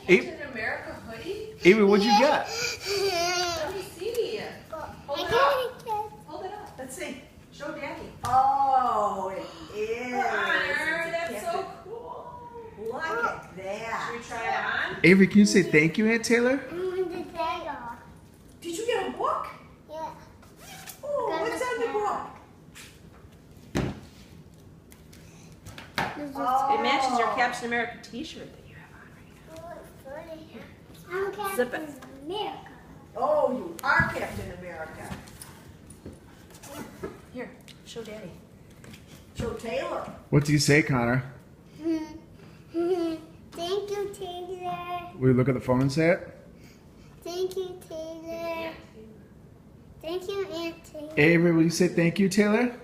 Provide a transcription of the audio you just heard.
Captain America hoodie? Avery, what'd you get? Let me see. Hold it up. Hold it up. Let's see. Show Daddy. Oh, it is. Honor, that's so cool. Look at that. Should we try it on? Avery, can you say thank you, Aunt Taylor? Did you get a book? Yeah. Oh, what's on the book? Oh. It matches your Captain America t-shirt that you have on right I'm Zip Captain America. Oh, you are Captain America. now. Here, show Daddy. Show Taylor. What do you say, Connor? Thank you, Taylor. Will you look at the phone and say it? Thank you, Taylor. Thank you, Aunt Taylor. Avery, will you say thank you, Taylor?